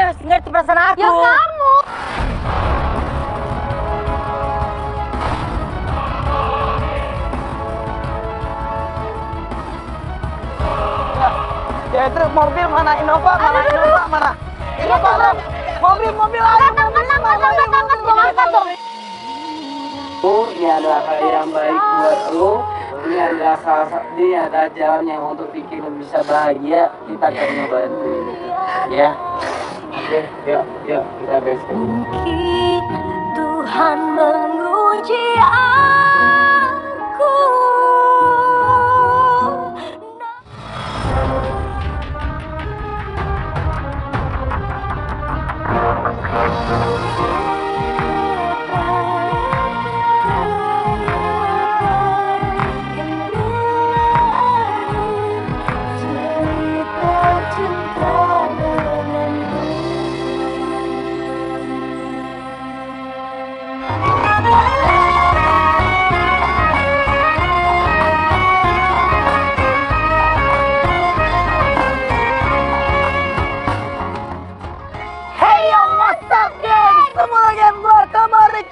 mesti ngerti perasaan aku. Ya kamu. Ya itu mobil mana Innova, mana Innova, mana Innova, mobil ayo. Ini adalah hal yang baik buat lu. Ini adalah ini adalah jalan yang untuk bikin lu bisa bahagia. Kita akan ngebantuin, ya. Oke, yuk kita besok. Mungkin Tuhan menguji aku.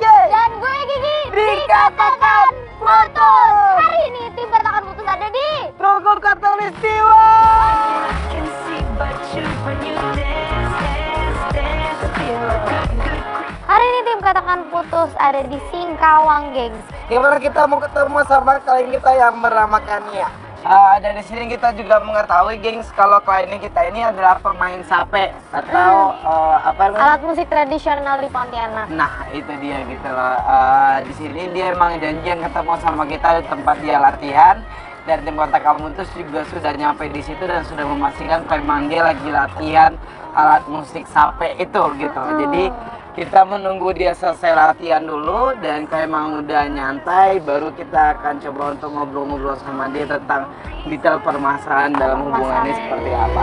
Dan gue Gigi dikatakan putus. Hari ini tim Bertahan Putus ada di Rukun Khatulistiwa. Hari ini tim Katakan Putus ada di Singkawang, gengs. Gimana kita mau ketemu sama klien kita yang bernamakannya? Dan di sini kita juga mengetahui, gengs, kalau klien kita ini adalah pemain sape atau apa namanya? Alat musik tradisional di Pontianak. Nah, itu dia gitu loh. Di sini dia emang janjian ketemu sama kita di tempat dia latihan. Dan tim kontak kamu terus juga sudah nyampe di situ dan sudah memastikan kalau memang dia lagi latihan alat musik sape itu gitu. Jadi kita menunggu dia selesai latihan dulu, dan kalau emang udah nyantai baru kita akan coba untuk ngobrol-ngobrol sama dia tentang detail permasalahan dalam hubungannya seperti apa.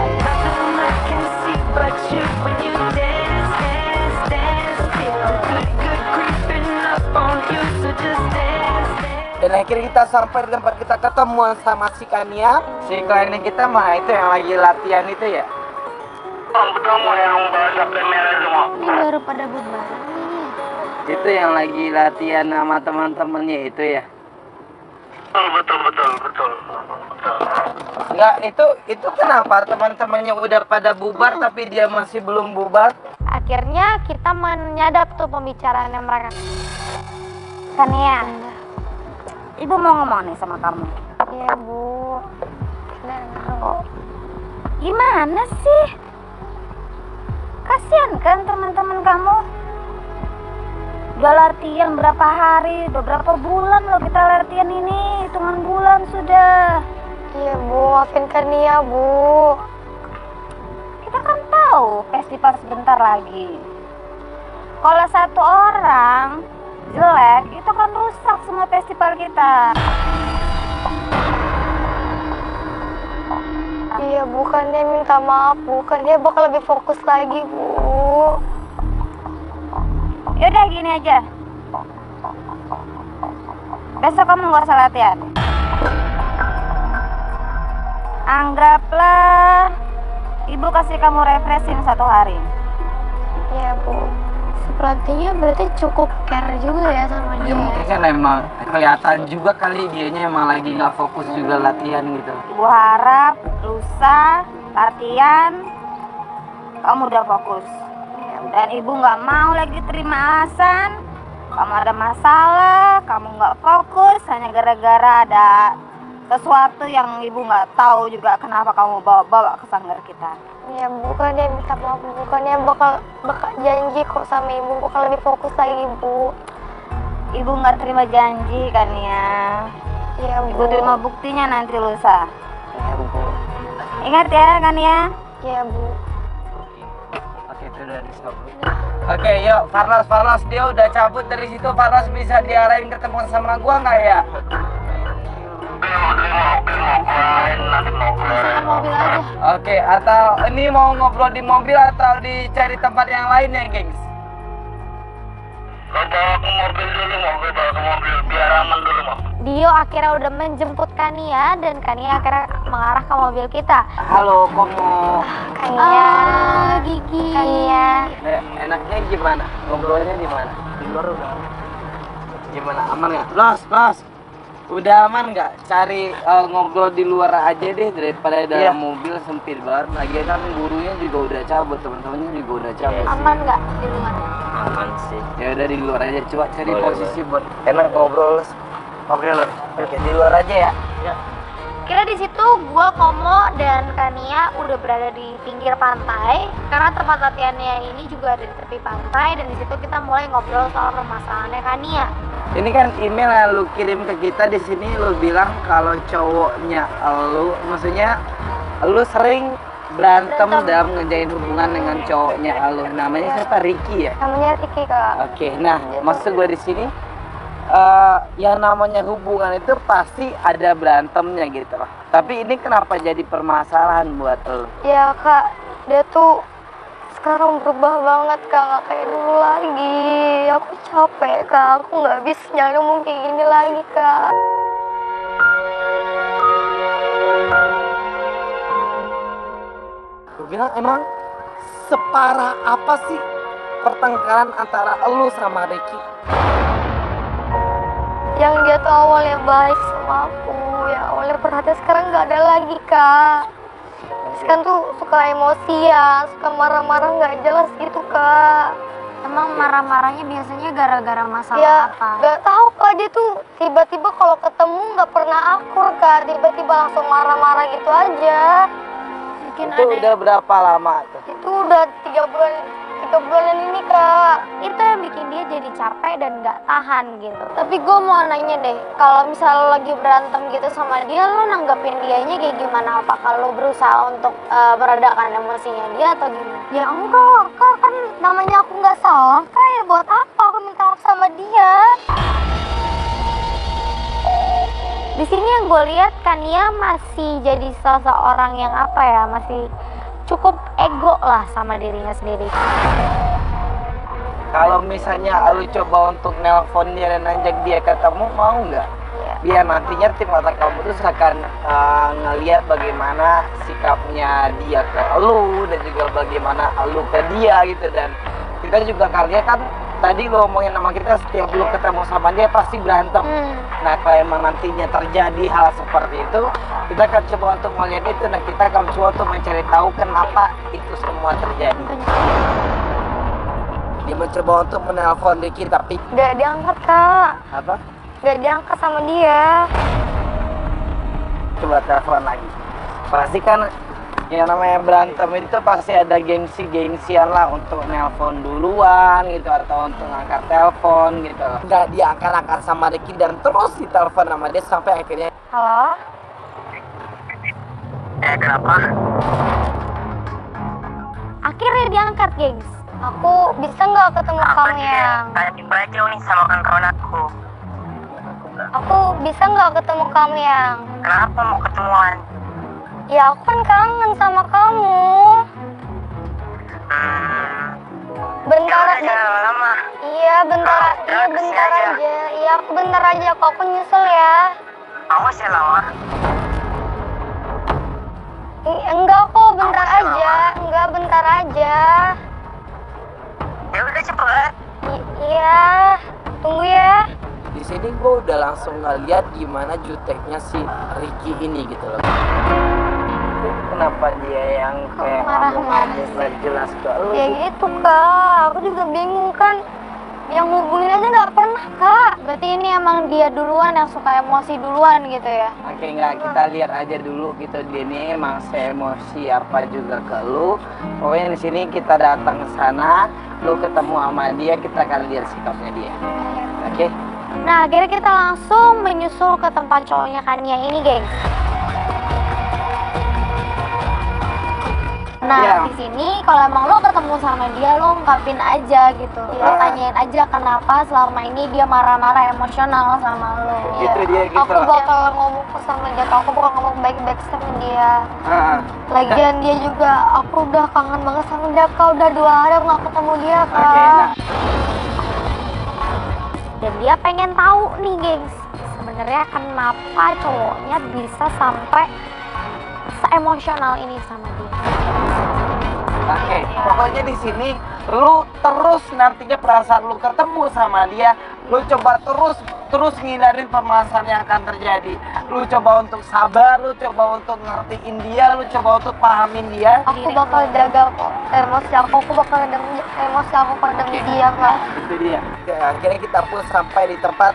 Dan akhirnya kita sampai di tempat kita ketemuan sama si Kania, si klien kita mah itu yang lagi latihan itu ya. Ini baru pada bubar. Itu yang lagi latihan sama teman-temannya itu ya. Betul. Enggak, itu kenapa teman-temannya udah pada bubar tapi dia masih belum bubar? Akhirnya kita menyadap tuh pembicaraannya mereka. Kania, Ibu mau ngomong nih sama kamu. Iya, Bu. Gimana sih? Kasian kan teman-teman kamu? Udah latihan berapa hari, udah berapa bulan loh kita latihan ini, hitungan bulan sudah. Iya, Bu, maafin Kania, Bu. Kita kan tahu festival sebentar lagi. Kalau satu orang jelek, itu kan rusak semua festival kita. Iya, bukannya minta maaf, bukan dia bakal lebih fokus lagi, Bu. Yaudah gini aja, besok kamu nggak usah latihan. Anggaplah Ibu kasih kamu refreshing 1 hari. Iya, Bu. Pelatihnya berarti cukup care juga ya sama Ya dia. mungkin kan emang kelihatan juga kali dianya emang lagi nggak fokus juga latihan gitu. Ibu harap lusa latihan kamu udah fokus. Dan Ibu nggak mau lagi terima alasan kamu ada masalah, kamu nggak fokus hanya gara-gara ada sesuatu yang Ibu nggak tahu juga kenapa kamu bawa ke sanggar kita. Ya, bukan dia minta maaf, bukannya bakal janji kok sama Ibu bakal lebih fokus lagi, Bu. Ibu nggak terima janji kan ya? Iya, Bu. Ibu terima buktinya nanti lusa. Iya, Bu. Ingat ya kan ya? Iya, Bu. Oke, itu udah disabut. Oke, yuk Farlas dia udah cabut dari situ. Farlas bisa diarahin ketemu sama gua nggak ya? Mobil aja. Oke, atau ini mau ngobrol di mobil atau dicari tempat yang lain ya, gengs? Bawa ke mobil dulu, bawa ke mobil biar aman dulu, Mak. Dio akhirnya udah menjemput Kania dan Kania akhirnya mengarah ke mobil kita. Halo, Komo. Kania, Gigi. Kania, Enaknya gimana? Ngobrolnya di mana? Di luar udah. Gimana? Aman nggak? Los. Udah aman nggak? Cari ngobrol di luar aja deh daripada dalam mobil sempit banget. Lagi kan gurunya juga udah cabut, teman-temannya juga udah cabut. Aman nggak di luar? Aman sih. Ya udah di luar aja. Coba cari Boleh, posisi buat enak ngobrol. Oke lo. Oke di luar aja ya. Ya. Kira di situ gua, Komo dan Kania udah berada di pinggir pantai karena tempat latihannya ini juga ada di tepi pantai, dan di situ kita mulai ngobrol soal permasalahannya Kania. Ini kan email yang lu kirim ke kita di sini, lu bilang kalau cowoknya lu, maksudnya lu sering berantem dalam ngejalin hubungan dengan cowoknya lu. Namanya siapa? Ricky ya? Namanya Ricky, Kak. Oke, nah maksud gue di sini yang namanya hubungan itu pasti ada berantemnya gitu loh. Tapi ini kenapa jadi permasalahan buat lo? Ya Kak, dia tuh sekarang berubah banget Kak, nggak kayak dulu lagi. Aku capek Kak, aku nggak bisa nyambung kayak gini lagi Kak. Gue bilang emang separah apa sih pertengkaran antara lo sama Ricky? Yang dia tuh awalnya baik sama aku, yang awalnya perhatian, sekarang nggak ada lagi Kak. Sekarang tuh suka emosi ya, suka marah-marah nggak jelas gitu Kak. Emang marah-marahnya biasanya gara-gara masalah Ya apa? nggak tahu Kak, dia tuh tiba-tiba kalau ketemu nggak pernah akur Kak, tiba-tiba langsung marah-marah gitu aja. Mungkin Itu udah berapa lama tuh? Itu udah 3 bulanan ini Kak. itu yang bikin dia jadi capek dan nggak tahan gitu. Tapi gue mau nanya deh, kalau misalnya lo lagi berantem gitu sama dia, lo nanggepin dianya kayak gimana? Apa kalau berusaha untuk meredakan emosinya dia atau gimana? Ya enggak, Kak, kan namanya aku nggak salah Kak, ya buat apa aku minta maaf sama dia? Di sini yang gue lihat Kania masih jadi seseorang yang apa ya, masih cukup ego lah sama dirinya sendiri. Kalau misalnya lu coba untuk nelpon dia dan ajak dia ketemu, mau nggak? Ya. Biar nantinya tim mata kamu tuh akan ngelihat bagaimana sikapnya dia ke lu dan juga bagaimana lu ke dia gitu. Dan kita juga kalian kan tadi lu ngomongin sama kita setiap lu ketemu sama dia pasti berantem. Nah kalau emang nantinya terjadi hal seperti itu, kita akan coba untuk melihat itu dan kita akan coba untuk mencari tahu kenapa itu semua terjadi. Dia mencoba untuk menelpon Ricky tapi Gak diangkat Kak, apa? gak diangkat sama dia. Coba telepon lagi. Pasti kan yang namanya berantem itu pasti ada gengsi-gengsian lah untuk nelpon duluan gitu atau untuk ngangkat telepon gitu. Nggak diangkat-angkat sama Ricky dan terus ditelepon sama dia sampai akhirnya. Halo? Kenapa? Akhirnya diangkat, gengs. Aku bisa nggak ketemu kamu yang? Tadi belajar nih sama kawan aku. Aku bisa nggak ketemu kamu yang? Kenapa mau ketemuan? Ya aku kan kangen sama kamu. Bentar aja. lama. Iya bentar, iya bentar aja. Iya aku bentar aja, kok aku nyusul ya. Kamu sih lama. Enggak kok, bentar aja. Enggak, bentar aja. Ya udah cepet. Iya, tunggu ya. Di sini gue udah langsung ngeliat gimana juteknya si Ricky ini gitu loh. Kenapa dia yang kayak ngomong-ngomong nggak jelas ke lu? Ya gitu Kak, aku juga bingung kan. Yang hubungin aja nggak pernah Kak. Berarti ini emang dia duluan yang suka emosi duluan gitu ya? Oke, nggak, kita lihat aja dulu gitu dia ini emang emosi apa juga ke lu. Pokoknya di sini kita datang ke sana, lu ketemu sama dia, kita akan lihat sikapnya dia. Oke? Nah, akhirnya kita langsung menyusul ke tempat cowoknya Kania ini, gengs. Nah, Iya. di sini kalau emang lo ketemu sama dia, lo ungkapin aja gitu. Lo tanyain aja kenapa selama ini dia marah-marah emosional sama lo. Gitu dia gitu. Aku bakal ngomong sama dia, aku bakal ngomong baik-baik sama dia. Lagian dia juga, aku udah kangen banget sama dia Kak. Udah 2 hari aku gak ketemu dia Kak. Oke, nah. Dan dia pengen tahu nih, gengs, sebenarnya kenapa cowoknya bisa sampai seemosional ini sama dia. Oke, pokoknya di sini lu terus nantinya perasaan lu ketemu sama dia, lu coba terus ngindarin permasalahan yang akan terjadi. Lu coba untuk sabar, lu coba untuk ngertiin dia, lu coba untuk pahamin dia. Aku bakal jaga kok emosi aku bakal emosi aku pada dia kak. Itu dia. Akhirnya kita pun sampai di tempat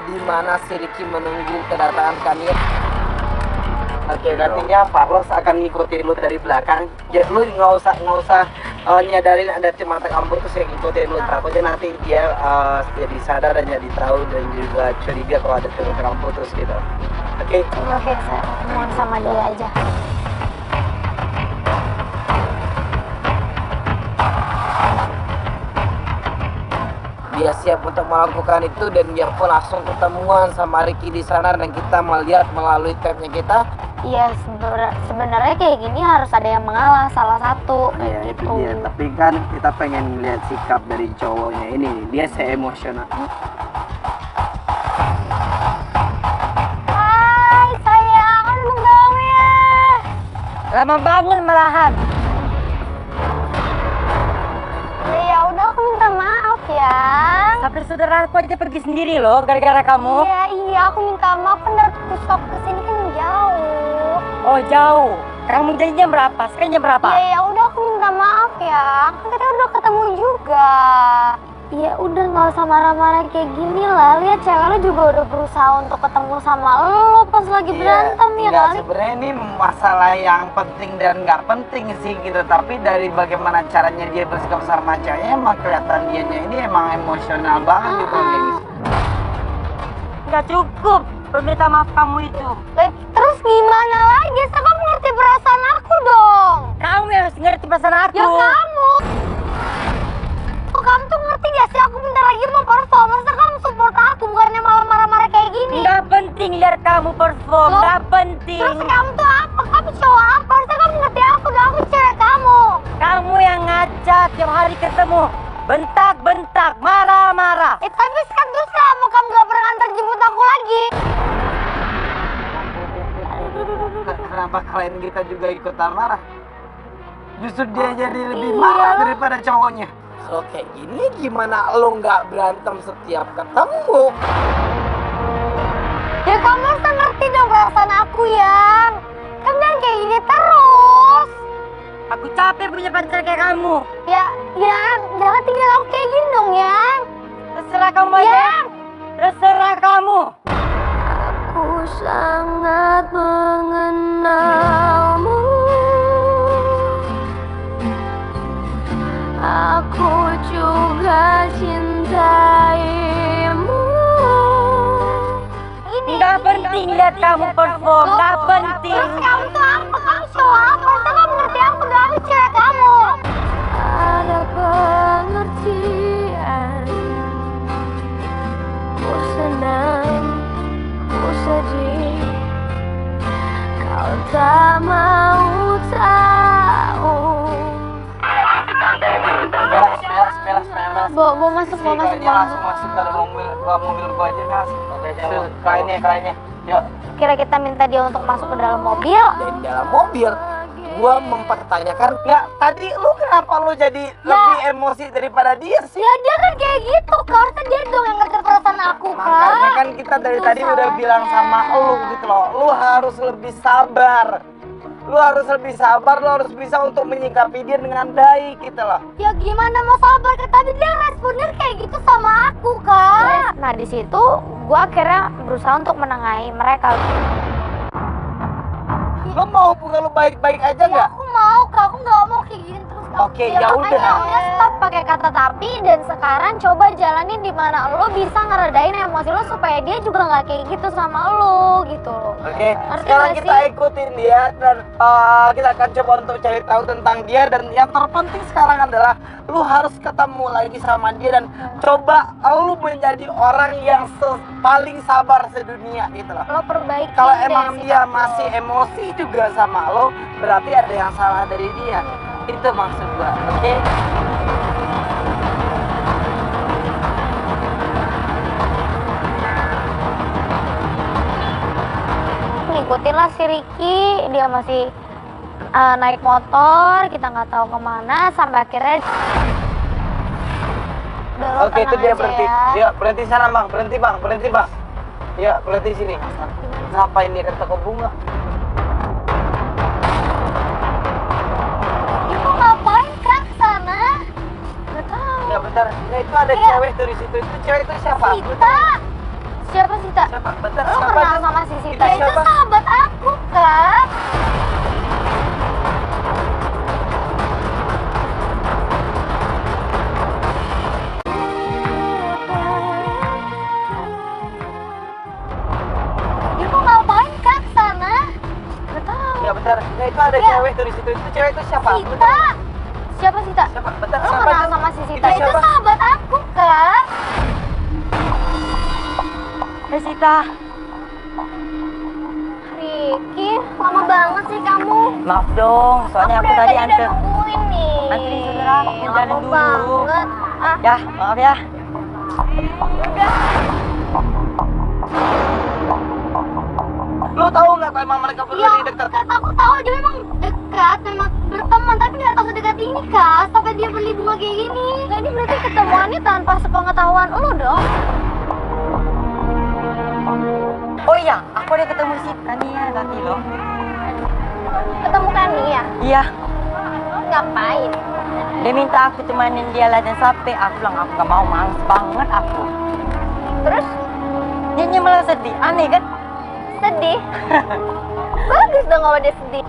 di mana si Ricky menunggu kedatangan kami. Oke, nantinya Carlos akan ngikutin lu dari belakang. Ya, lu nggak usah nyadarin ada mata kamu terus yang ngikutin lu. Takutnya nanti dia jadi sadar dan jadi tahu dan juga curiga kalau ada mata kamu putus gitu. Oke. Oke, saya mau sama dia aja. Dia siap untuk melakukan itu dan dia pun langsung ketemuan sama Ricky di sana dan kita melihat melalui tabnya kita. Iya, sebenarnya kayak gini harus ada yang mengalah salah satu. Iya, itu gitu. dia. Tapi kan kita pengen lihat sikap dari cowoknya ini. Dia se-emosional. Hai sayang, kan belum bangun ya. Lama bangun malahan. Ya udah, aku minta maaf ya. Sampai saudara aku aja pergi sendiri loh gara-gara kamu. Iya, aku minta maaf kan dari pusat ke sini kan jauh. Oh jauh. Kamu janjinya berapa? Sekarang jam berapa? Ya udah, aku minta maaf ya. Kan kita udah ketemu juga. Ya udah, nggak usah marah-marah kayak gini lah. Lihat cewek lu juga udah berusaha untuk ketemu sama lo pas lagi berantem ya enggak, kali. sebenarnya ini masalah yang penting dan nggak penting sih gitu. Tapi dari bagaimana caranya dia bersikap sama ceweknya emang kelihatan dianya ini emang emosional banget gitu. Nggak cukup perminta maaf kamu itu. Terus gimana lagi? Kamu ngerti perasaan aku dong. Kamu yang harus ngerti perasaan aku. Ya kamu. Kamu tuh ngerti gak sih aku bentar lagi mau perform. Masa kamu support aku bukannya malah marah-marah kayak gini? Nggak penting lihat kamu perform. Loh? Nggak penting. Terus kamu tuh apa? Kamu cowok apa? Harusnya kamu ngerti aku dong. Aku cewek kamu. Kamu yang ngajak tiap hari ketemu. Bentak-bentak, marah-marah. Tapi sekarang terus kamu gak pernah antar jemput aku lagi. Kenapa klien kita juga ikutan marah? Justru dia jadi lebih marah daripada cowoknya. So kayak gini gimana lo nggak berantem setiap ketemu? Ya kamu harus ngerti dong perasaan aku yang. Kan jangan kayak gini terus. Aku capek punya pacar kayak kamu. Ya, jangan tinggal aku kayak gini dong ya. Terserah kamu aja. Terserah kamu. Aku sangat mengenalmu. Aku juga cintaimu. Nggak penting lihat kamu perform. Nggak penting. Terus kamu tuh apa? Kamu cowok apa? Harusnya kamu ngerti aku dong. Aku cewek kamu. Ada pengertian. Ku senang, ku sedih. Kau tak mau tahu. Belas. Bawa masuk, bawa masuk, Kayaknya langsung masuk ke dalam mobil gua aja mas. Kliennya. Yuk. Kira kita minta dia untuk masuk ke dalam mobil. Dan dalam mobil, gua mempertanyakan, nggak tadi lu kenapa lu jadi lebih emosi daripada dia sih? Ya dia kan kayak gitu, harusnya dia dong yang ngerti perasaan aku Makanya kak. kan kita dari Itu tadi udah salahnya. bilang sama lu gitu loh, lu harus lebih sabar. Lu harus lebih sabar, lu harus bisa untuk menyikapi dia dengan baik gitu loh. Ya gimana mau sabar kak, tadi dia responnya kayak gitu sama aku kak. Nah di situ gua akhirnya berusaha untuk menengahi mereka. Lu mau bukan lu baik-baik aja Ya nggak? aku mau kak, aku nggak mau kayak gini terus kak. Oke, ya makanya udah. udah stop pakai kata tapi dan sekarang coba jalanin di mana lo bisa ngeredain emosi lo supaya dia juga nggak kayak gitu sama lo gitu loh. Oke, Ngerti sekarang nggak kita sih? ikutin dia dan kita akan coba untuk cari tahu tentang dia dan yang terpenting sekarang adalah lu harus ketemu lagi sama dia dan coba lu menjadi orang yang paling sabar sedunia gitu loh. Lo perbaiki. Kalau deh emang sikap dia lo. masih emosi juga sama lo, berarti ada yang salah dari dia. Itu maksud gua, oke? Ngikutin lah si Ricky, dia masih naik motor, kita nggak tahu kemana, sampai akhirnya. Udah, lo Oke, itu tenang dia aja berhenti. ya. Ya, berhenti sana, Bang. Berhenti, Bang. Berhenti, Bang. Ya, berhenti sini. Ngapain dia ke toko bunga? Ibu ngapain Kak ke sana? Gak tahu. Ya, bentar. Nah, itu ada Iya. cewek tuh di situ. Itu cewek itu siapa? Sita. Siapa Sita? Siapa? Bentar, Lo siapa kenal tuh? sama si Sita? Itu Itu siapa? sahabat aku, Kak. Ibu ngapain Kak ke sana? Gak tahu. Ya, bentar. Nah, itu ada Iya. cewek tuh di situ. Itu cewek itu siapa? Sita. Siapa Sita? Siapa? Bentar, Lo siapa kenal tuh? sama si Sita? Itu Itu siapa? sahabat aku, Kak. Sita, Riki, lama banget sih kamu. maaf dong, soalnya aku tadi udah antar. nungguin nih. Anterin saudara aku, Lama jalan dulu. banget. Ah, Ya, maaf ya. Lo tahu nggak kalau emang mereka berdua iya, ini dekat? Kak, aku tahu dia memang dekat, memang berteman, tapi nggak tahu sedekat ini, Kak. Sampai dia beli bunga kayak gini. Nah, ini berarti ketemuannya tanpa sepengetahuan lo dong. Oh iya, aku udah ketemu si Tania tadi loh. Ketemu Kani ya? Iya, Ngapain? dia minta aku temanin dia latihan sampai aku bilang aku gak mau, males banget aku. Terus Dia malah sedih, aneh kan? sedih. Bagus dong kalau dia sedih.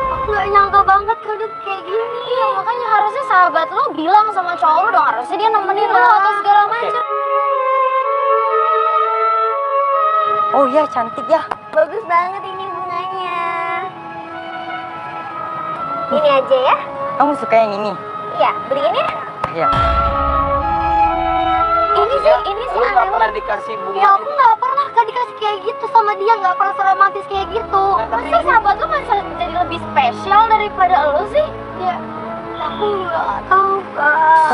Aku nggak nyangka banget kalau dia kayak gini. Iya, makanya harusnya sahabat lo bilang sama cowok lo dong. Harusnya dia nemenin lo atau segala macam. Oh iya, cantik ya. Bagus banget ini bunganya. Ini aja ya? Kamu suka yang ini? Iya, beliin ya. Iya. Ini sih Lo nggak aneh pernah banget. dikasih bunga Ya aku itu? nggak pernah kan dikasih kayak gitu sama dia, nggak pernah seromantis kayak gitu. Nah, tapi Masa ini- sahabat lu bisa jadi lebih spesial daripada lo sih? Ya, aku nggak tahu Kak.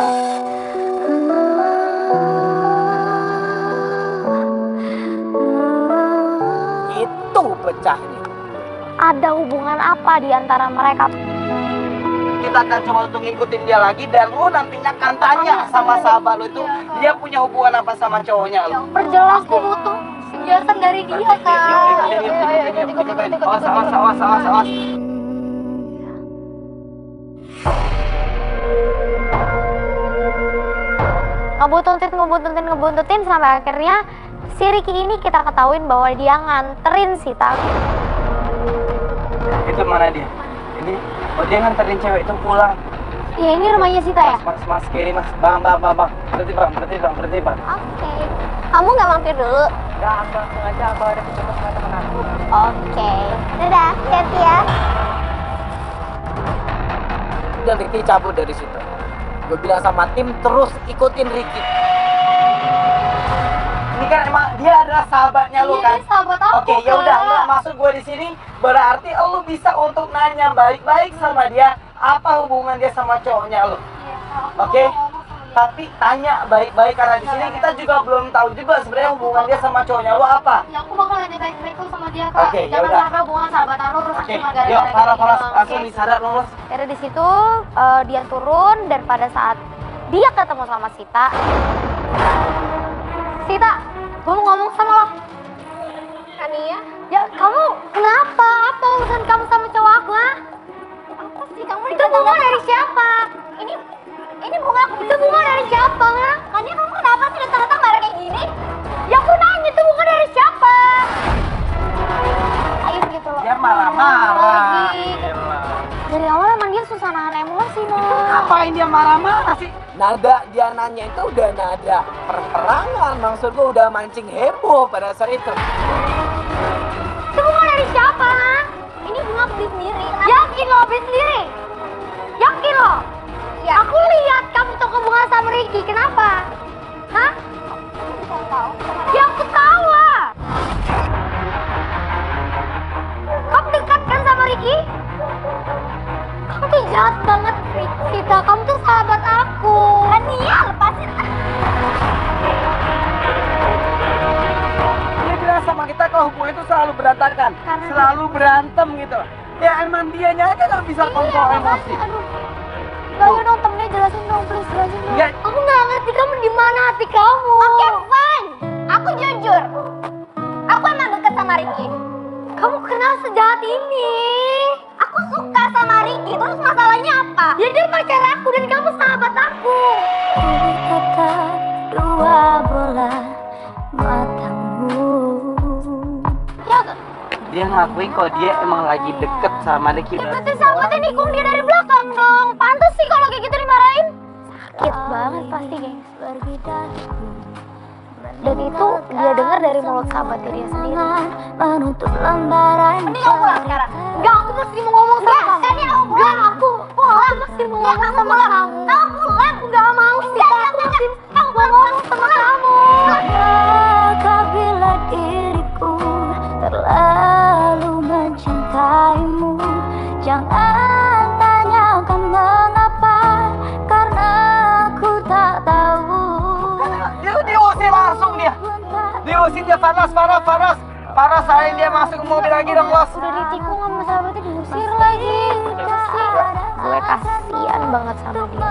Itu pecahnya. Ada hubungan apa di antara mereka? Kita akan coba untuk ngikutin dia lagi dan lo nantinya akan tanya sama sahabat lo itu dia punya hubungan apa sama cowoknya lo. Perjelas gue butuh penjelasan dari dia Kak. Ayo, ikut. Awas, awas, awas, awas, awas. Ngebuntutin sampai akhirnya si Ricky ini kita ketahuin bahwa dia nganterin Sita. Itu mana dia? Ini, oh dia nganterin cewek itu pulang. Ya ini rumahnya Sita ya? Mas, kiri mas. Bang. Berhenti bang. Oke. Kamu nggak mampir dulu? Enggak sengaja aku ada ketemu sama temen aku. Oke. Dadah, hati ya. Dan Ricky cabut dari situ. Gue bilang sama tim terus ikutin Ricky. Ini kan emang dia adalah sahabatnya lu kan? Iya, sahabat aku. Oke, ya udah. Kak. Maksud gue di sini berarti lu bisa untuk nanya baik-baik sama dia apa hubungan dia sama cowoknya lu. Oke? Tapi tanya baik-baik karena di sini kita juga belum tahu juga sebenarnya hubungan dia sama cowoknya lu apa. Ya aku bakal nanya baik-baik kok sama dia Kak. Oke, Jangan yaudah. sampai hubungan sahabatan lu rusak Oke, cuma yuk gara-gara para doang. langsung Oke. disadar lulus. Dari di situ dia turun dan pada saat dia ketemu sama Sita, gue mau ngomong sama lo. Kania? Ya kamu kenapa? Apa urusan kamu sama cowok aku? Ha? Apa sih kamu? Itu bunga dari siapa? Ini bunga aku. Itu bunga dari siapa? Ha? Kania kamu kenapa sih datang-datang marah kayak gini? Ya aku nanya itu bunga dari siapa? Ayo gitu loh. Dia marah-marah. Lagi. Dari awal emang dia susah nahan emosi, no. Ngapain dia marah-marah sih? Nada dia nanya itu udah nada perperangan, maksud gua udah mancing heboh pada saat itu. Itu bunga dari siapa, ha? Ini bunga aku beli sendiri. Yakin lo beli sendiri? Yakin lo? Ya. Aku lihat kamu toko bunga sama Ricky, kenapa? Hah? Ya aku tahu lah. Kamu dekat kan sama Ricky? Kamu tuh jahat banget, Sita. Kamu tuh sahabat aku. Ania, lepasin. Dia bilang sama kita kalau hubungan itu selalu berantakan, selalu berantem gitu. Ya emang dianya aja nggak bisa kontrol emosi. Ayo dong temennya jelasin dong, please jelasin dong. Nggak. Aku nggak ngerti kamu di mana hati kamu. Oke, fine. Aku jujur. Aku emang deket sama Ricky. Kamu kenal sejahat ini. Aku suka sama Ricky. Terus masalahnya apa? Ya dia pacar aku dan kamu sahabat aku. Tatap dua bola matamu. Ya, Dia ngakuin kalau dia emang lagi deket sama Ricky. berarti sahabatnya nikung dia dari belakang dong. Pantes sih kalau kayak gitu dimarahin. Sakit banget pasti, gengs. Pergi dariku. Dan itu dia dengar dari mulut sahabatnya dia sendiri. Menutup lembaran. Mending kamu pulang sekarang. Enggak, aku mesti mau ngomong sama kamu. Tadi aku pulang. Aku mesti mau ngomong sama kamu. Kamu pulang. Enggak mau sih, aku mesti mau ngomong sama kamu. Maka bila diriku terlalu mencintaimu, jangan tanyakan mengapa, karena aku tak tahu. Dia diusir langsung dia. Diusir dia Faras selain dia masuk ke mobil lagi dong bos. Udah ditikung sama sahabatnya diusir lagi. Gue kasihan banget sama dia.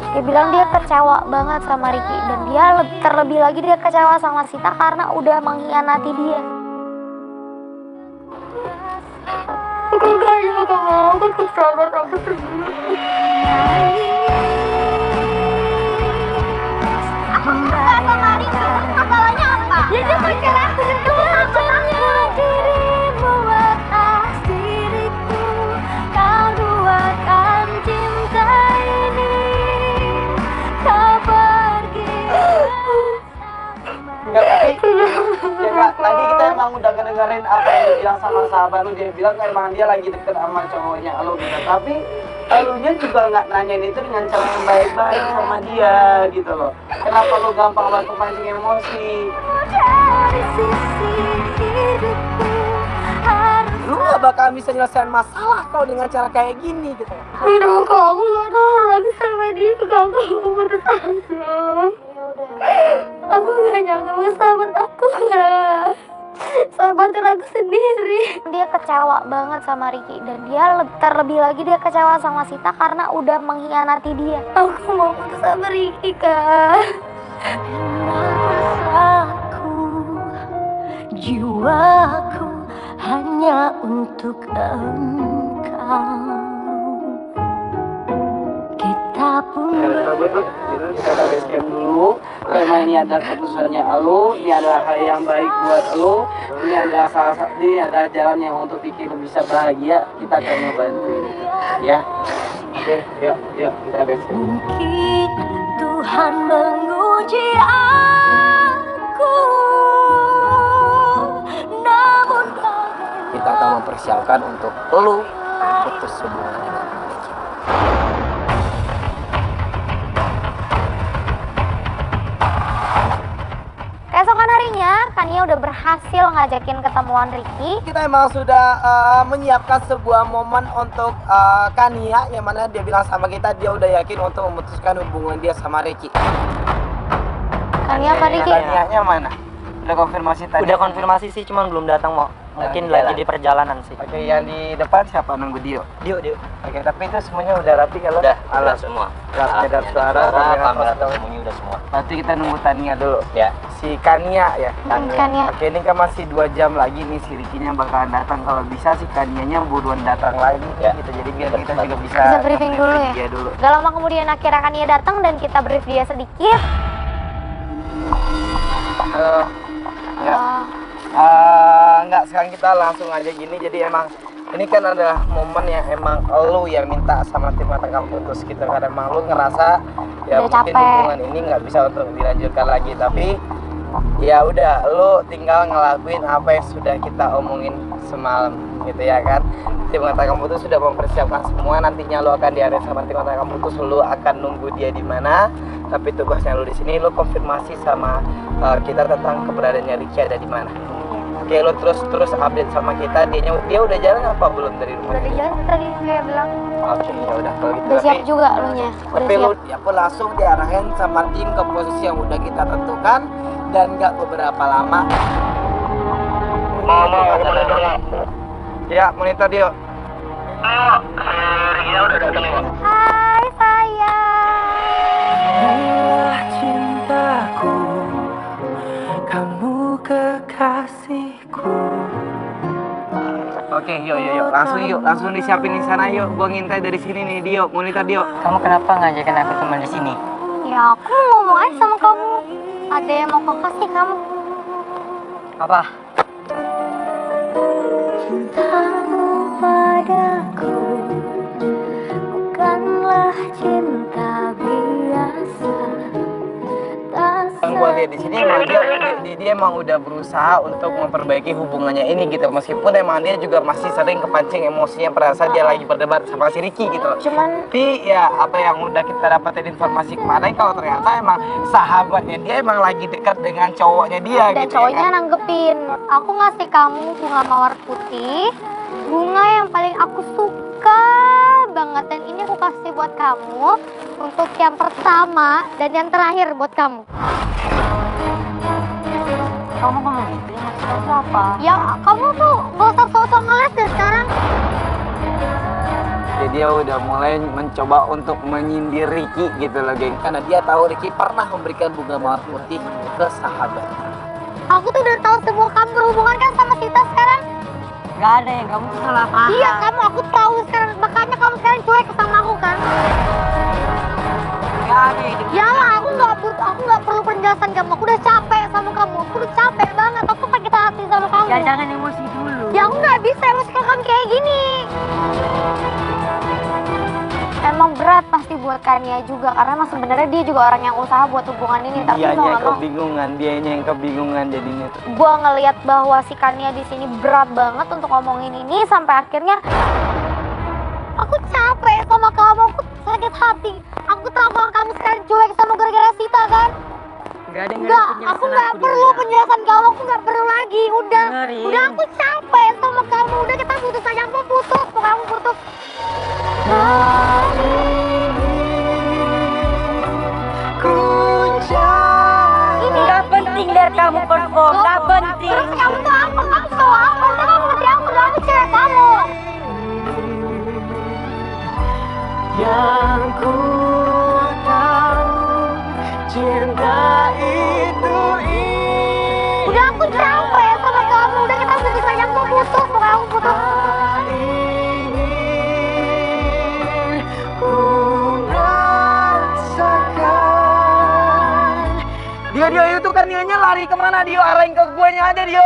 Dia bilang dia kecewa banget sama Ricky. Dan dia terlebih lagi dia kecewa sama Sita karena udah mengkhianati dia. Aku gak juga mau ke sahabat aku sendiri. Aku suka sama Ricky. Terus masalahnya apa? Ya dia pacar aku dan kamu sahabatnya. Dirimu atas diriku, kau duakan cinta ini, kau pergi. Enggak, tadi kita emang udah kedengerin apa yang dia bilang sama sahabat lu. Dia bilang emang dia lagi deket sama cowoknya lu gitu. Tapi elunya juga nggak nanyain itu dengan cara yang baik-baik sama dia gitu loh. Kenapa lu gampang banget kepancing emosi? Dari sisi hidupku harus Lu gak bakal bisa nyelesain masalah kalau dengan cara kayak gini gitu. Aduh, kamu gak tahu lagi sama dia. Kamu putus asa. Aku gak nyangka sama sahabat aku gak. Sahabatnya aku sendiri. Dia kecewa banget sama Ricky. Dan dia terlebih lagi dia kecewa sama Sita karena udah mengkhianati dia. Aku mau putus sama Ricky, Kak. rasaku, jiwaku hanya untuk engkau. Kita pun Kita bereskan dulu. Karena ini adalah keputusannya lu, ini adalah hal yang baik buat lu, ini adalah ini adalah jalan yang untuk bikin lu bisa bahagia. Kita akan ngebantuin, ya. Oke, yuk kita bereskan. mungkin Tuhan menguji aku, namun Kita akan mempersiapkan untuk lu putus hubungan dengan Ricky. Keesokan harinya, Kania udah berhasil ngajakin ketemuan Ricky. Kita emang sudah menyiapkan sebuah momen untuk Kania, yang mana dia bilang sama kita dia udah yakin untuk memutuskan hubungan dia sama Ricky. Kania apa Ricky? Kanianya mana? Udah konfirmasi tadi? Udah konfirmasi sih, cuman belum datang mau. Mungkin lagi di perjalanan sih. Oke, yang di depan siapa nunggu Dio? Dio. Oke, tapi itu semuanya udah rapi kalau Udah alat semua. peredar suara, kamera foto. semuanya udah semua. Nanti kita nunggu Tania dulu. Ya. Si Kania ya. Kania. Oke, ini kan masih 2 jam lagi nih si Ricky-nya bakalan datang. Kalau bisa si Kanianya buruan datang lagi Ya. gitu. Jadi biar kita juga bisa Bisa briefing dulu ya? Iya dulu. Gak lama kemudian akhirnya Kania datang dan kita brief dia sedikit. Ya. Enggak, sekarang kita langsung aja gini. Jadi emang ini kan adalah momen yang emang lu yang minta sama tim Mata Kamu Putus gitu. Karena emang lu ngerasa ya Udah mungkin capek. hubungan ini nggak bisa untuk dilanjutkan lagi. Tapi ya udah, lu tinggal ngelakuin apa yang sudah kita omongin semalam gitu ya kan. Tim Mata Kamu Putus sudah mempersiapkan semua. Nantinya lu akan diarahin sama tim Mata Kamu Putus. Lu akan nunggu dia di mana. Tapi tugasnya lu di sini lu konfirmasi sama kita tentang keberadaannya Ricky ada di mana. Oke, lu terus update sama kita. Dia udah jalan apa belum dari rumah? Udah di jalan tadi kayak bilang. Oke, ya udah kalau gitu. Udah siap juga lu nya. Udah Tapi siap. lu ya pun langsung diarahin sama tim ke posisi yang udah kita tentukan, dan nggak beberapa lama Ya, monitor Dio. Hai sayang. Inilah cintaku, kamu kekasihku. Oke, yuk. Langsung disiapin di sana yuk. Gua ngintai dari sini nih, Dio. Monitor Dio. Kamu kenapa ngajakin aku teman di sini? Ya aku ngomong aja sama kamu. Ada yang mau kasih kamu. Apa? Cintamu padaku bukanlah cinta biasa. Yang gua lihat di sini emang dia emang udah berusaha untuk memperbaiki hubungannya ini gitu. Meskipun emang dia juga masih sering kepancing emosinya pada saat dia lagi berdebat sama si Ricky gitu loh. Cuman Tapi ya apa yang udah kita dapetin informasi kemarin kalau ternyata emang sahabatnya dia emang lagi dekat dengan cowoknya dia dan gitu cowoknya ya kan? nanggepin, aku ngasih kamu bunga mawar putih, bunga yang paling aku suka banget, dan ini aku kasih buat kamu untuk yang pertama dan yang terakhir buat kamu. Kamu ngomong gitu ya, maksudnya apa? Ya kamu tuh gak usah sok-sok ngeles deh sekarang. Jadi dia udah mulai mencoba untuk menyindir Ricky gitu loh geng. Karena dia tahu Ricky pernah memberikan bunga mawar putih ke sahabatnya. Aku tuh udah tahu semua kamu berhubungan kan sama Sita sekarang. Gak ada yang kamu tuh salah paham. Iya kamu, aku tahu sekarang, makanya kamu sekarang cuek sama aku kan. Gak ada yang Ya aku nggak perlu penjelasan kamu, aku udah capek sama kamu, aku udah capek banget, aku sakit hati sama kamu. Ya jangan emosi dulu. Ya aku nggak bisa emosi kalau kamu kayak gini. Emang berat pasti buat Kania juga, karena emang sebenarnya dia juga orang yang usaha buat hubungan ini, tapi Dianya mau yang nggak mau. kebingungan, dianya yang kebingungan jadinya tuh. Gua ngelihat bahwa si Kania di sini berat banget untuk ngomongin ini, sampai akhirnya aku capek sama kamu, aku sakit hati. Aku tahu kalau kamu sekarang cuek sama gara-gara Sita kan? Gak ada yang Enggak, aku nggak perlu penjelasan kamu, aku nggak perlu lagi. Udah aku capek sama kamu. Udah kita putus aja, aku putus, kamu putus. Ini Gak penting dari kamu perform, gak penting. terus kamu tuh apa? Kamu tahu apa? Udah kamu ngerti aku cewek kamu. Yang ku tahu cinta itu Udah aku capek sama kamu. Udah kita putus aja, aku putus, kamu putus. Dio itu kan Dionya lari kemana Dio? Arahin ke guanya aja Dio.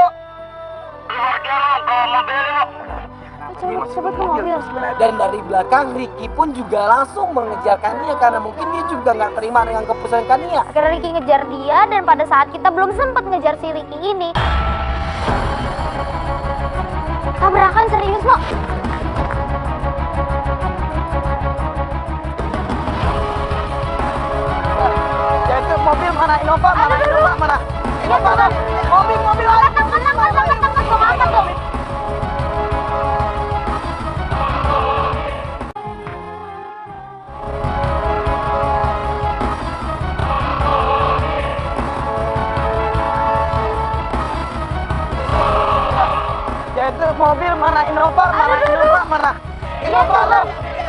Coba ke mobil. Dan dari belakang Ricky pun juga langsung mengejar Kania karena mungkin dia juga nggak terima dengan keputusan Kania. Akhirnya Ricky ngejar dia, dan pada saat kita belum sempat ngejar si Ricky ini, tabrakan serius lo. Ya itu mobil mana? Innova mana? Innova mana? Innova mana? Mobil aja. Angkat dong. Ya itu mobil mana? Innova mana? Innova mana? Innova mana?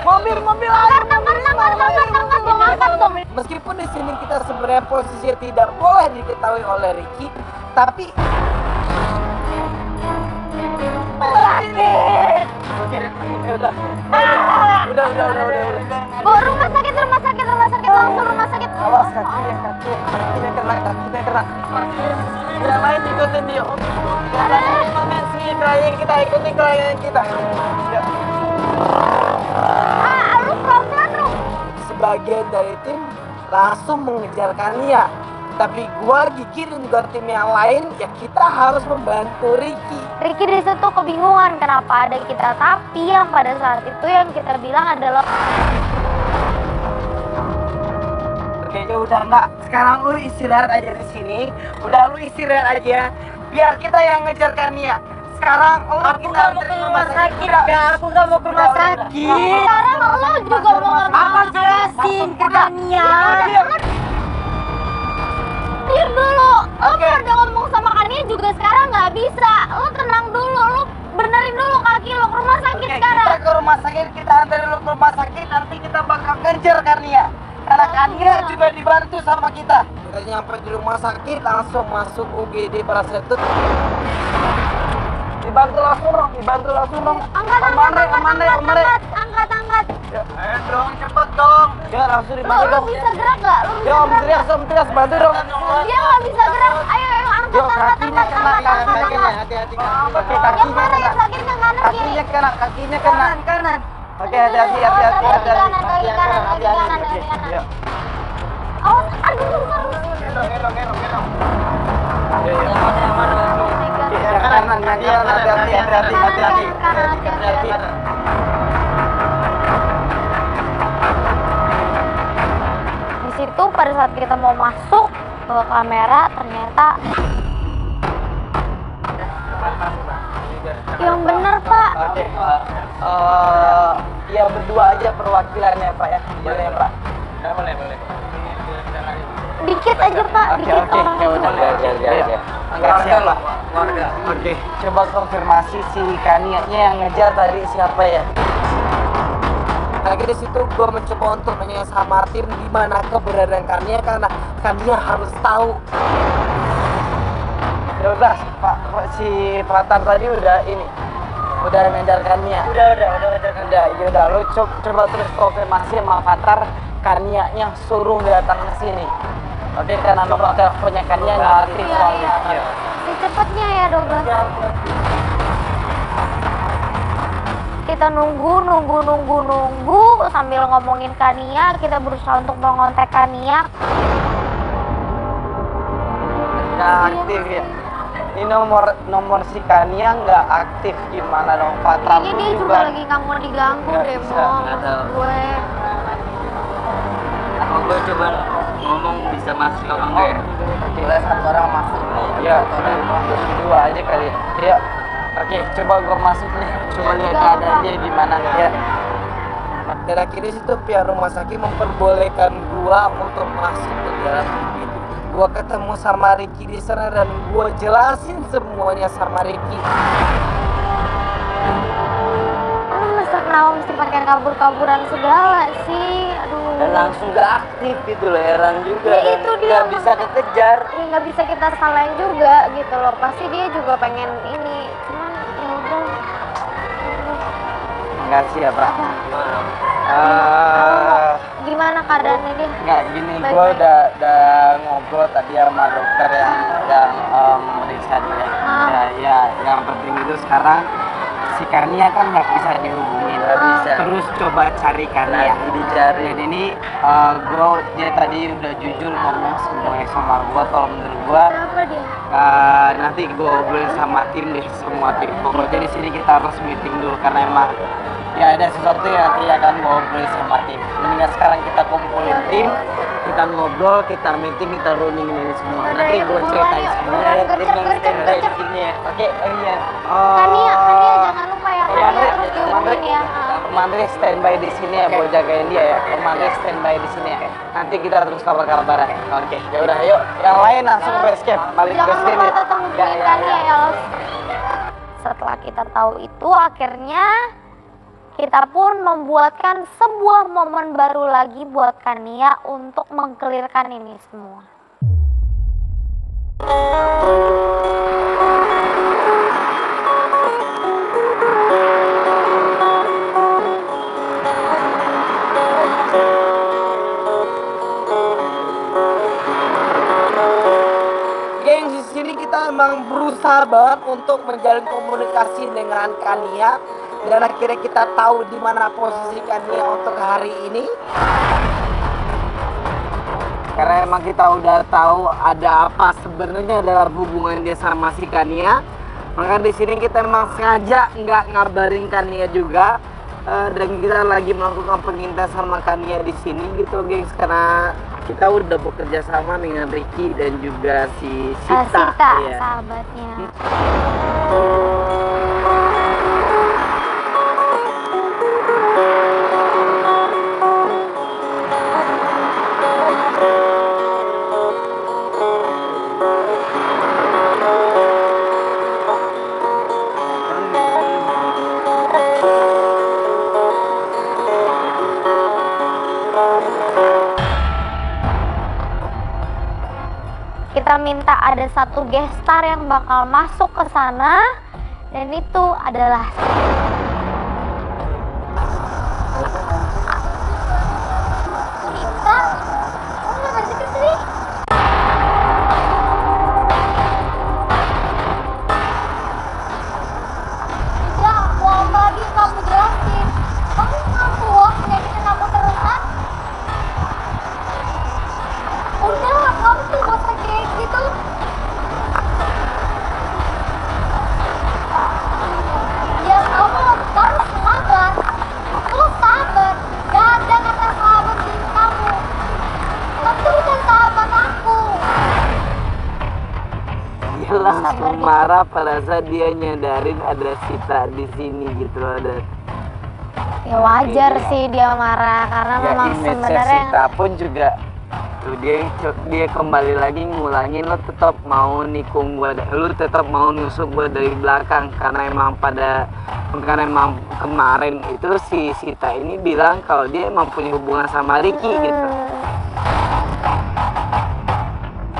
Mobil aja. Angkat dong. Meskipun di sini kita sebenarnya posisinya tidak boleh diketahui oleh Ricky, tapi udah. Bawa rumah sakit, langsung rumah sakit. Awas kakinya kena. Yang lain ikutin Dio. Yang lain ikutin si klien kita, ikutin klien kita. Ya. Lu pelan-pelan lu. sebagian dari tim langsung mengejar Kania. Tapi gua, Gigi dan juga tim yang lain ya kita harus membantu Ricky. Ricky di situ kebingungan kenapa ada kita, tapi yang pada saat itu yang kita bilang adalah Oke, ya udah enggak. Sekarang lu istirahat aja di sini. Udah lu istirahat aja. Biar kita yang ngejar Kania. Sekarang Aku gak mau ke rumah sakit, aku gak mau ke rumah sakit. sekarang lo juga mau Apa jelasin ke Kania? Diam dulu. Lo udah ngomong sama Kania juga sekarang nggak bisa. Lu tenang dulu, lu benerin dulu kaki lu ke rumah sakit sekarang. Kita ke rumah sakit, kita anterin lu ke rumah sakit, nanti kita bakal kejar Kania. Karena Kania juga dibantu sama kita. Kita nyampe di rumah sakit, langsung masuk UGD Prasetut. Dibantu langsung dong. Angkat. Ayo dong, cepet dong. Ya langsung dibantu Lu dong. bisa gerak nggak? Lu bisa Yo, Om gerak? Trias, bantu dong. Dia nggak bisa gerak. Ayo angkat, Yo, kakinya kena, hati-hati. Oke, Yang kakinya mana kena. yang sakit yang kanan kiri? Kakinya kena. Kanan. Oke, hati-hati. Kaki kanan. Yo. Awas, aduh, harus. Kanan, hati-hati. Di situ pada saat kita mau masuk ke kamera ternyata yang bener Pak. Oke. Ya berdua aja perwakilannya Pak ya. Boleh Pak. Boleh. Dikit aja Pak, dikit orang. Ya udah. Enggak siapa. Warga. Oke. Coba konfirmasi si Kanianya yang ngejar tadi siapa ya? Lagi di situ gue mencoba untuk menyamatin di mana keberadaan Kania karena Kania harus tahu. Ya udah, Pak, si Fatar tadi udah ngejar Kania. Udah. Ya udah, lu coba terus konfirmasi sama Fatar Kanianya suruh datang ke sini. Oke, karena nomor teleponnya Kania nggak aktif soalnya. Iya. Secepatnya ya Douglas. Kita nunggu sambil ngomongin Kania, kita berusaha untuk mengontak Kania. Nggak aktif ya. Ini nomor si Kania nggak aktif, gimana dong Fatar? Kayaknya dia juga lagi nggak mau diganggu Nggak deh, bisa, Mo. nggak tahu. Gue Apa gue coba ngomong bisa masuk apa enggak ya? Boleh satu orang masuk nih. Iya, dua aja kali. Ya. Oke, coba gua masuk nih. Coba lihat keadaan dia gimana ya. Dan akhirnya situ pihak rumah sakit memperbolehkan gua untuk masuk ke dalam itu. Gua ketemu sama Ricky di sana dan gua jelasin semuanya sama Ricky. lu kenapa mesti pakai kabur-kaburan segala sih? Aduh. Dan langsung gak aktif gitu loh, heran juga. Ya, Dan itu dia nggak bisa kekejar. Ya nggak bisa kita salahin juga gitu loh. Pasti dia juga pengen ini. Cuman ya udah. Enggak sih ya, Pak. Gimana keadaannya dia? Enggak gini, Baik, gua baik. udah ngobrol tadi sama dokter yang meriksa dia. Ya, yang penting itu sekarang si Kania kan nggak bisa dihubungin. Nggak bisa. Terus coba cari Kania. Lagi dicari. Dan ini dia tadi udah jujur ngomong semuanya sama gua. Kalau menurut gua Kenapa dia? nanti gua obrolin sama tim deh, semua tim. Pokoknya di sini kita harus meeting dulu karena emang ya ada sesuatu yang nanti akan gua obrolin sama tim. Mendingan sekarang kita kumpulin tim, kita ngobrol, kita meeting, kita running ini semua. Nanti gua ceritain semua. Gercep. Ya. Oke, iya. Kania jangan lupa ya. Kania terus dihubungin ya. Komandri standby di sini ya, buat jagain dia ya. Komandri standby di sini ya. Nanti kita terus kabar-kabaran. Oke, ya udah, yuk. Yang lain langsung base camp, balik Jangan base camp. lupa ya. tetap hubungin Kania ya. Setelah kita tahu itu, akhirnya kita pun membuatkan sebuah momen baru lagi buat Kania untuk mengkelirkan ini semua. Geng, di sini kita emang berusaha banget untuk menjalin komunikasi dengan Kania dan akhirnya kita tahu di mana posisi Kania untuk hari ini. Karena emang kita udah tahu ada apa sebenarnya dalam hubungan dia sama si Kania. Maka di sini kita emang sengaja nggak ngabarin Kania juga. Dan kita lagi melakukan pengintas sama Kania di sini gitu, gengs, karena kita udah bekerja sama dengan Ricky dan juga si Sita, ya. Sahabatnya. Sita minta ada satu gestar yang bakal masuk ke sana, dan itu adalah Sita. Kamu nggak deket sih? Ya, mau apa lagi kamu jelasin? Kamu ngaku nyakitin aku terus kan? Udah, kamu tuh gak usah kayak gitu. Ya kamu harus sabar. Lu sabar. Gak ada kata sahabat di kamu. Kamu tuh bukan sahabat aku. Dia langsung marah pada saat dia nyadarin ada Sita di sini gitu loh. Dan Ya wajar sih dia marah karena ya memang image sebenarnya Sita pun juga tuh dia kembali lagi ngulangin, lo tetap mau nikung gua, lu tetap mau nusuk gua dari belakang karena emang kemarin itu si Sita ini bilang kalau dia emang punya hubungan sama Ricky gitu.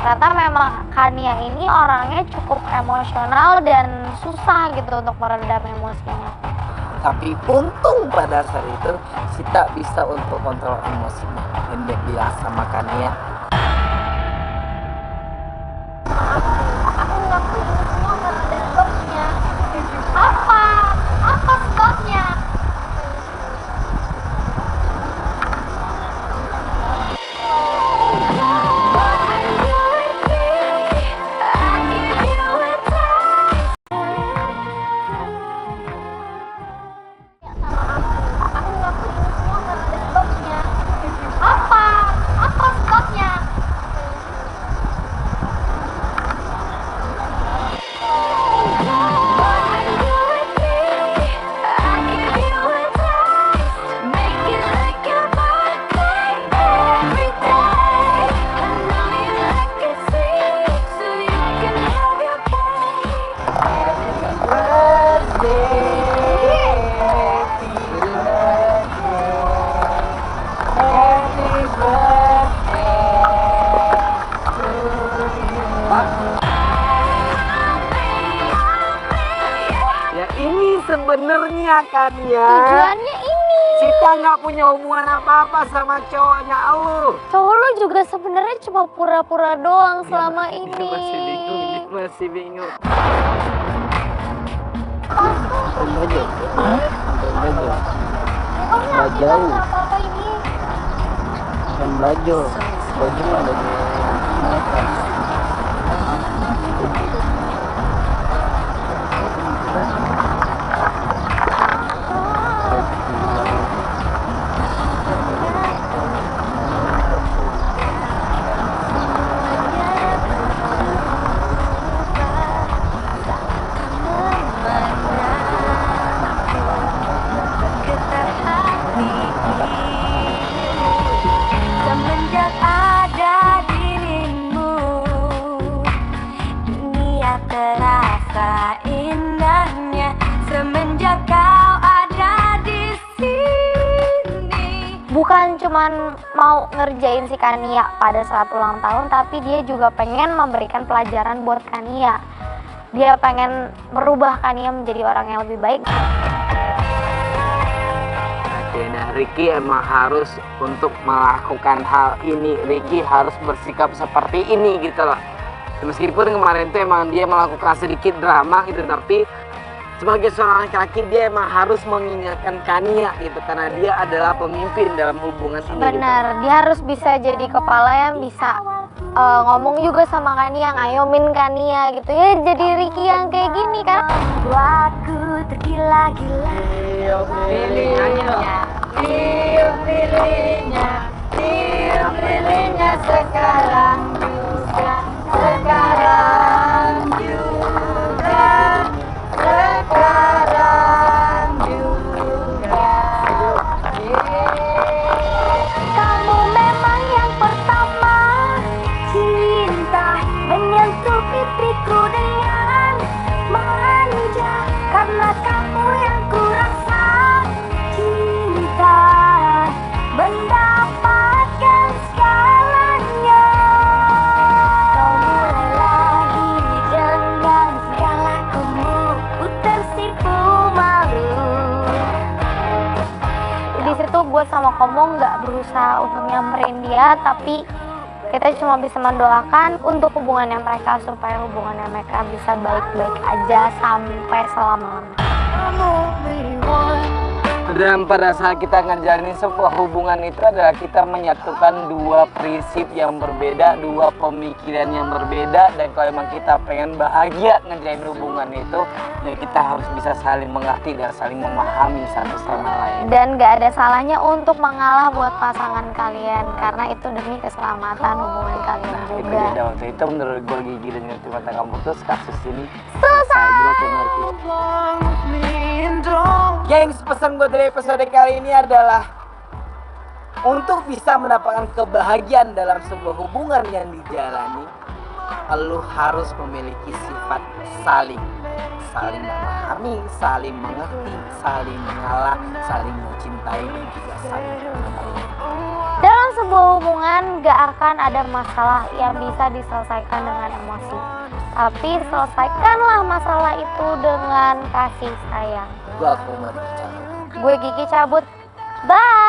ternyata memang Kania ini orangnya cukup emosional dan susah gitu untuk meredam emosinya. Tapi untung pada saat itu Sita bisa untuk kontrol emosinya dan dia bilang sama Kania, Aku ngelakuin ini semua karena ada sebabnya. Apa? Apa sebabnya? Aku ngelakuin ini semua karena ada sebabnya. Apa? Apa sebabnya? ya ini sebenarnya kan ya Tujuannya ini. Sita nggak punya hubungan apa-apa sama cowoknya lu. Cowok lu juga sebenarnya cuma pura-pura doang selama ini. Dia masih bingung. Nggak jauh. Apa ini? Kan baju ada di Semenjak ada dirimu, dunia terasa indahnya. Semenjak kau ada di sini. Bukan cuman mau ngerjain si Kania pada saat ulang tahun, tapi dia juga pengen memberikan pelajaran buat Kania. Dia pengen merubah Kania menjadi orang yang lebih baik. Nah, Ricky emang harus untuk melakukan hal ini, Ricky harus bersikap seperti ini gitu loh. Meskipun kemarin itu emang dia melakukan sedikit drama gitu, tapi sebagai seorang laki-laki dia emang harus mengingatkan Kania gitu, karena dia adalah pemimpin dalam hubungan ini. Benar, dia harus bisa jadi kepala yang bisa ngomong juga sama Kania, ngayomin Kania gitu ya. Jadi Ricky yang kayak gini kan. Buatku tergila-gila. Pilihnya sekarang juga, sekarang juga, sekarang juga. Kamu memang yang pertama, cinta menyentuh pipiku dengan manja. Karena kamu yang kurasa, cinta. itu gue sama Komo nggak berusaha untuk nyamperin dia, tapi kita cuma bisa mendoakan untuk hubungannya mereka supaya hubungannya mereka bisa baik-baik aja sampai selama-lamanya. Dan pada saat kita ngejalanin sebuah hubungan itu adalah kita menyatukan dua prinsip yang berbeda, dua pemikiran yang berbeda. Dan kalau memang kita pengen bahagia ngejalin hubungan itu, ya kita harus bisa saling mengerti dan saling memahami satu sama lain. Dan gak ada salahnya untuk mengalah buat pasangan kalian, karena itu demi keselamatan hubungan kalian Nah, itu juga. dia waktu itu menurut gue Gigi dan Ngerti Mata Kamu terus kasus ini Selesai. gue ngerti. Gengs, pesan gue dari episode kali ini adalah untuk bisa mendapatkan kebahagiaan dalam sebuah hubungan yang dijalani, lu harus memiliki sifat saling memahami, saling mengerti, saling mengalah, saling mencintai, dan juga saling mengenal. Dalam sebuah hubungan gak akan ada masalah yang bisa diselesaikan dengan emosi, tapi selesaikanlah masalah itu dengan kasih sayang. Gue aku mau bicara. Gue Gigi cabut. Bye.